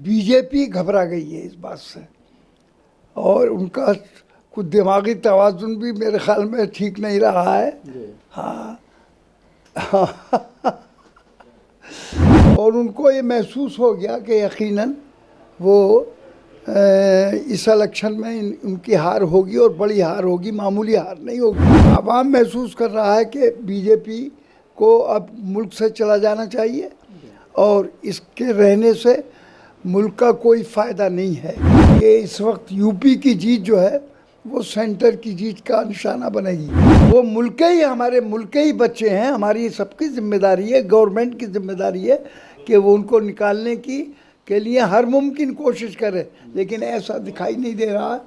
BJP घबरा गई है इस बात से, और उनका कुछ दिमागी तवाज़ुन भी मेरे ख्याल में ठीक नहीं रहा है। हाँ और उनको ये महसूस हो गया कि यकीनन वो इस इलेक्शन में उनकी हार होगी, और बड़ी हार होगी, मामूली हार नहीं होगी। आवाम महसूस कर रहा है कि बीजेपी को अब मुल्क से चला जाना चाहिए, और इसके रहने से मुल्क का कोई फ़ायदा नहीं है। ये इस वक्त यूपी की जीत जो है वो सेंटर की जीत का निशाना बनेगी। वो मुल्क ही, हमारे मुल्क के ही बच्चे हैं, हमारी सबकी जिम्मेदारी है, गवर्नमेंट की जिम्मेदारी है कि वो उनको निकालने के लिए हर मुमकिन कोशिश करे, लेकिन ऐसा दिखाई नहीं दे रहा है।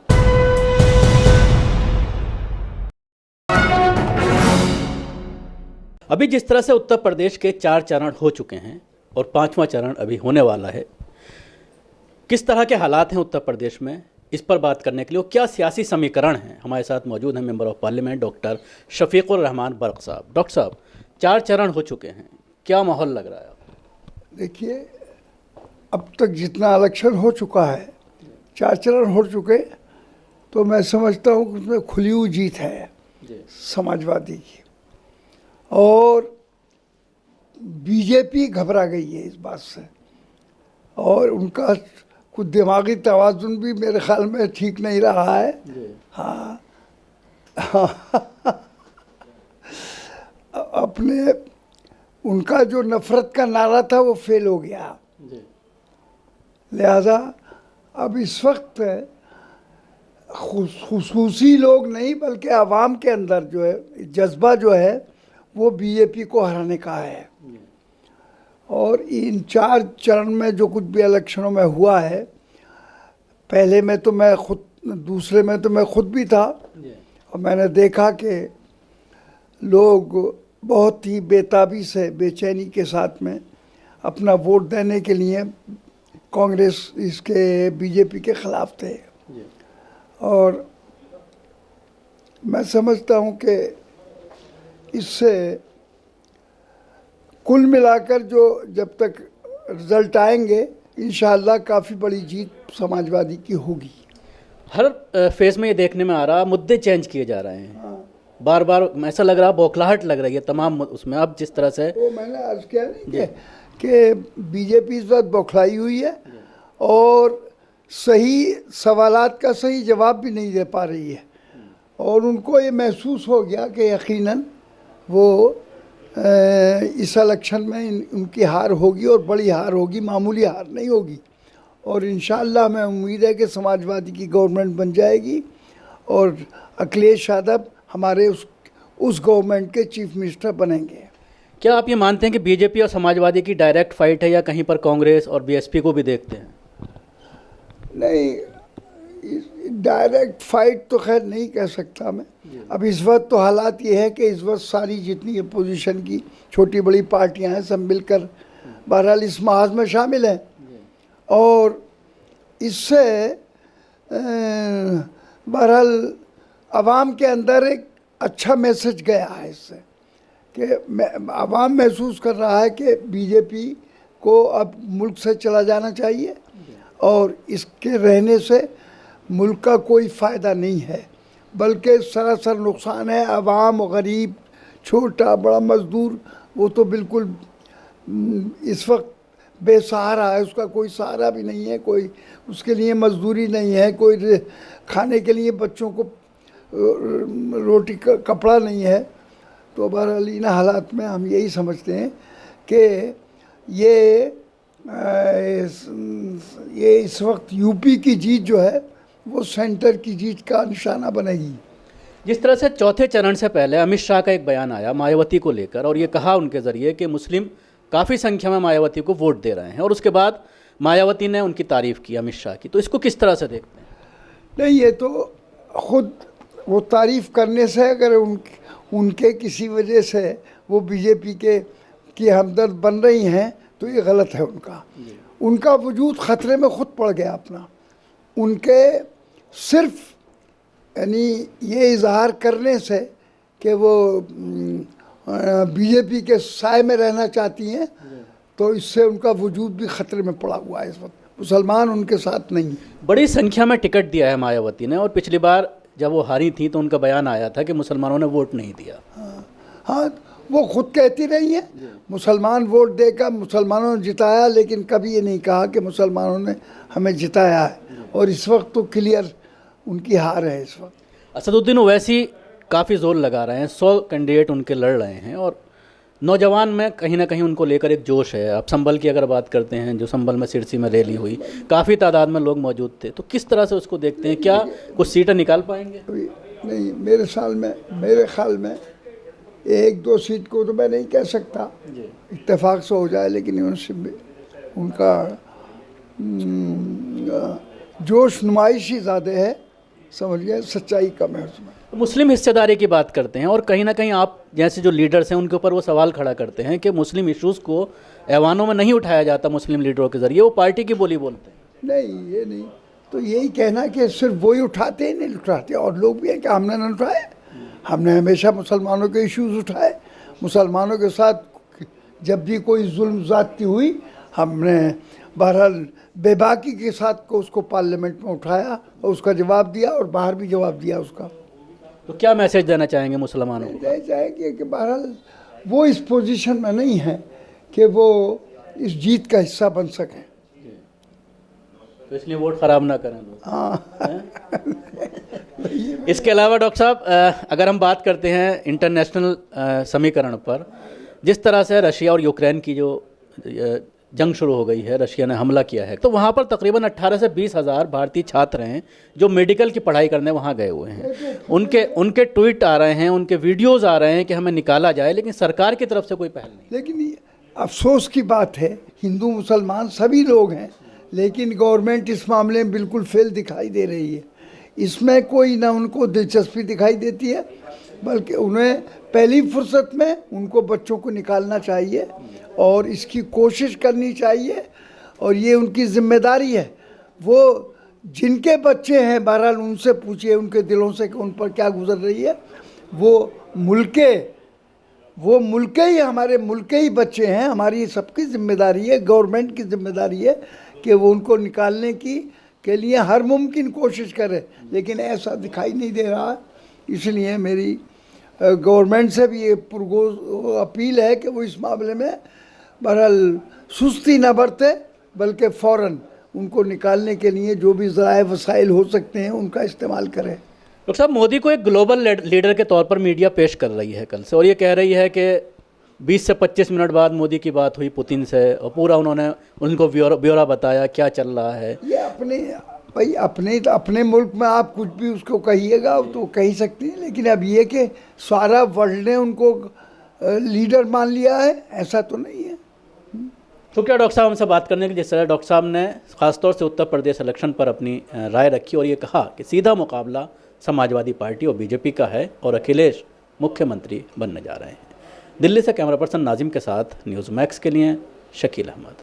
अभी जिस तरह से उत्तर प्रदेश के 4 चरण हो चुके हैं और 5वां चरण अभी होने वाला है, किस तरह के हालात हैं उत्तर प्रदेश में, इस पर बात करने के लिए क्या सियासी समीकरण हैं, हमारे साथ मौजूद हैं member of parliament doctor Shafiqur Rahman Barq sahab. Doctor साहब, 4 चरण हो चुके हैं, क्या माहौल लग रहा है? देखिए, अब तक जितना इलेक्शन हो चुका है, 4 चरण हो चुके, तो मैं समझता हूँ कि उसमें खुली हुई जीत है समाजवादी की, और बीजेपी घबरा गई है इस बात से, और उनका कुछ दिमागी तवाज़ुन भी मेरे ख्याल में ठीक नहीं रहा है। हाँ अपने उनका जो नफ़रत का नारा था वो फेल हो गया, लिहाजा अब इस वक्त खुसूसी लोग नहीं बल्कि आवाम के अंदर जो है जज्बा जो है वो बीजेपी को हराने का है। और इन 4 चरण में जो कुछ भी इलेक्शनों में हुआ है, पहले में तो मैं खुद, दूसरे में तो मैं खुद भी था, और मैंने देखा कि लोग बहुत ही बेताबी से, बेचैनी के साथ में अपना वोट देने के लिए कांग्रेस इसके बीजेपी के ख़िलाफ़ थे। और मैं समझता हूँ कि इससे कुल मिलाकर जो जब तक रिज़ल्ट आएंगे, इंशाअल्लाह काफ़ी बड़ी जीत समाजवादी की होगी। हर फेज़ में ये देखने में आ रहा, मुद्दे चेंज किए जा रहे हैं। हाँ। बार बार ऐसा लग रहा, बौखलाहट लग रही है तमाम उसमें। अब जिस तरह से वो मैंने अर्ज किया नहीं कि बीजेपी इस वक्त बौखलाई हुई है और सही सवालात का सही जवाब भी नहीं दे पा रही है, और उनको ये महसूस हो गया कि यकीनन वो इस इलेक्शन में उनकी हार होगी, और बड़ी हार होगी, मामूली हार नहीं होगी। और इंशाअल्लाह मैं उम्मीद है कि समाजवादी की गवर्नमेंट बन जाएगी, और अखिलेश यादव हमारे उस गवर्नमेंट के चीफ मिनिस्टर बनेंगे। क्या आप ये मानते हैं कि बीजेपी और समाजवादी की डायरेक्ट फाइट है, या कहीं पर कांग्रेस और बीएसपी को भी देखते हैं? नहीं, डायरेक्ट फाइट तो खैर नहीं कह सकता मैं। अब इस वक्त तो हालात ये है कि इस वक्त सारी जितनी अपोजिशन की छोटी बड़ी पार्टियां हैं सब मिलकर बहरहाल इस महाज में शामिल हैं, और इससे बहरहाल आवाम के अंदर एक अच्छा मैसेज गया है इससे, कि आवाम महसूस कर रहा है कि बीजेपी को अब मुल्क से चला जाना चाहिए, और इसके रहने से मुल्क का कोई फ़ायदा नहीं है, बल्कि सरासर नुकसान है। आवाम, गरीब, छोटा बड़ा मज़दूर, वो तो बिल्कुल इस वक्त बेसहारा है, उसका कोई सहारा भी नहीं है, कोई उसके लिए मजदूरी नहीं है, कोई खाने के लिए बच्चों को रोटी का कपड़ा नहीं है। तो बहरहाल इन हालात में हम यही समझते हैं कि ये इस वक्त यूपी की जीत जो है वो सेंटर की जीत का निशाना बनेगी। जिस तरह से चौथे चरण से पहले अमित शाह का एक बयान आया मायावती को लेकर, और ये कहा उनके ज़रिए कि मुस्लिम काफ़ी संख्या में मायावती को वोट दे रहे हैं, और उसके बाद मायावती ने उनकी तारीफ़ की अमित शाह की, तो इसको किस तरह से देखते हैं? नहीं, ये तो खुद वो तारीफ़ करने से, अगर उनके किसी वजह से वो बीजेपी की हमदर्द बन रही हैं तो ये गलत है। उनका वजूद ख़तरे में ख़ुद पड़ गया अपना। उनके सिर्फ यानी ये इजहार करने से कि वो बीजेपी के साए में रहना चाहती हैं, तो इससे उनका वजूद भी ख़तरे में पड़ा हुआ है इस वक्त। मुसलमान उनके साथ नहीं है। बड़ी संख्या में टिकट दिया है मायावती ने, और पिछली बार जब वो हारी थी तो उनका बयान आया था कि मुसलमानों ने वोट नहीं दिया। हाँ, वो खुद कहती रही है मुसलमान वोट देकर मुसलमानों ने जिताया, लेकिन कभी ये नहीं कहा कि मुसलमानों ने हमें जिताया है। और इस वक्त तो क्लियर उनकी हार है इस वक्त। असदुद्दीन ओवैसी काफ़ी जोर लगा रहे हैं, 100 कैंडिडेट उनके लड़ रहे हैं, और नौजवान में कहीं ना कहीं उनको लेकर एक जोश है। आप संभल की अगर बात करते हैं, जो संभल में सिरसी में रैली हुई, काफ़ी तादाद में लोग मौजूद थे, तो किस तरह से उसको देखते हैं? क्या कुछ सीटें निकाल पाएंगे? अभी नहीं, मेरे ख्याल में 1-2 सीट को तो मैं नहीं कह सकता, इत्तेफाक से हो जाए, लेकिन उनका जोश नुमाइश ही ज़्यादा है, समझ गए, सच्चाई कम है उसमें। मुस्लिम हिस्सेदारी की बात करते हैं, और कहीं ना कहीं आप जैसे जो लीडर्स हैं उनके ऊपर वो सवाल खड़ा करते हैं कि मुस्लिम इश्यूज़ को ऐवानों में नहीं उठाया जाता मुस्लिम लीडरों के ज़रिए, वो पार्टी की बोली बोलते हैं। नहीं, ये नहीं, तो यही कहना कि सिर्फ वही उठाते ही नहीं उठाते, और लोग भी हैं कि हमने न उठाए। हमने हमेशा मुसलमानों के इश्यूज़ उठाए, मुसलमानों के साथ जब भी कोई जुल्म ज़्यादती हुई, हमने बहरहाल बेबाकी के साथ को उसको पार्लियामेंट में उठाया और उसका जवाब दिया, और बाहर भी जवाब दिया उसका। तो क्या मैसेज देना चाहेंगे मुसलमानों को? दे जाएंगे कि बहरहाल वो इस पोजीशन में नहीं है कि वो इस जीत का हिस्सा बन सकें, तो इसलिए वोट ख़राब ना करें लोग। हाँ। इसके अलावा डॉक्टर साहब, अगर हम बात करते हैं इंटरनेशनल समीकरण पर, जिस तरह से रशिया और यूक्रेन की जो जंग शुरू हो गई है, रशिया ने हमला किया है, तो वहाँ पर तकरीबन 18 से 20 हज़ार भारतीय छात्र हैं जो मेडिकल की पढ़ाई करने वहाँ गए हुए हैं। उनके ट्वीट आ रहे हैं, उनके वीडियोज़ आ रहे हैं कि हमें निकाला जाए, लेकिन सरकार की तरफ से कोई पहल नहीं। लेकिन ये अफसोस की बात है, हिंदू मुसलमान सभी लोग हैं, लेकिन गवर्नमेंट इस मामले में बिल्कुल फेल दिखाई दे रही है। इसमें कोई ना उनको दिलचस्पी दिखाई देती है, बल्कि उन्हें पहली फुर्सत में उनको बच्चों को निकालना चाहिए और इसकी कोशिश करनी चाहिए, और ये उनकी जिम्मेदारी है। वो जिनके बच्चे हैं, बहरहाल उनसे पूछिए उनके दिलों से कि उन पर क्या गुजर रही है। वो मुल्क ही हमारे मुल्क के ही बच्चे हैं, हमारी सबकी जिम्मेदारी है, गवर्नमेंट की जिम्मेदारी है कि वो उनको निकालने के लिए हर मुमकिन कोशिश करे, लेकिन ऐसा दिखाई नहीं दे रहा। इसलिए मेरी गवर्नमेंट से भी ये अपील है कि वो इस मामले में बहरहाल सुस्ती न बरते, बल्कि फ़ौरन उनको निकालने के लिए जो भी ज़राए वसाइल हो सकते हैं उनका इस्तेमाल करें। डॉक्टर साहब, मोदी को एक ग्लोबल लीडर के तौर पर मीडिया पेश कर रही है कल से, और ये कह रही है कि 20 से 25 मिनट बाद मोदी की बात हुई पुतिन से, और पूरा उन्होंने उनको ब्यौरा बताया क्या चल रहा है। ये अपने मुल्क में आप कुछ भी उसको कहिएगा तो कह ही सकते हैं, लेकिन अब ये कि सारा वर्ल्ड ने उनको लीडर मान लिया है, ऐसा तो नहीं है। शुक्रिया डॉक्टर साहब हमसे बात करने के लिए। जिस तरह डॉक्टर साहब ने खासतौर से उत्तर प्रदेश इलेक्शन पर अपनी राय रखी, और ये कहा कि सीधा मुकाबला समाजवादी पार्टी और बीजेपी का है, और अखिलेश मुख्यमंत्री बनने जा रहे हैं। दिल्ली से कैमरा पर्सन नाजिम के साथ न्यूज़ मैक्स के लिए शकील अहमद।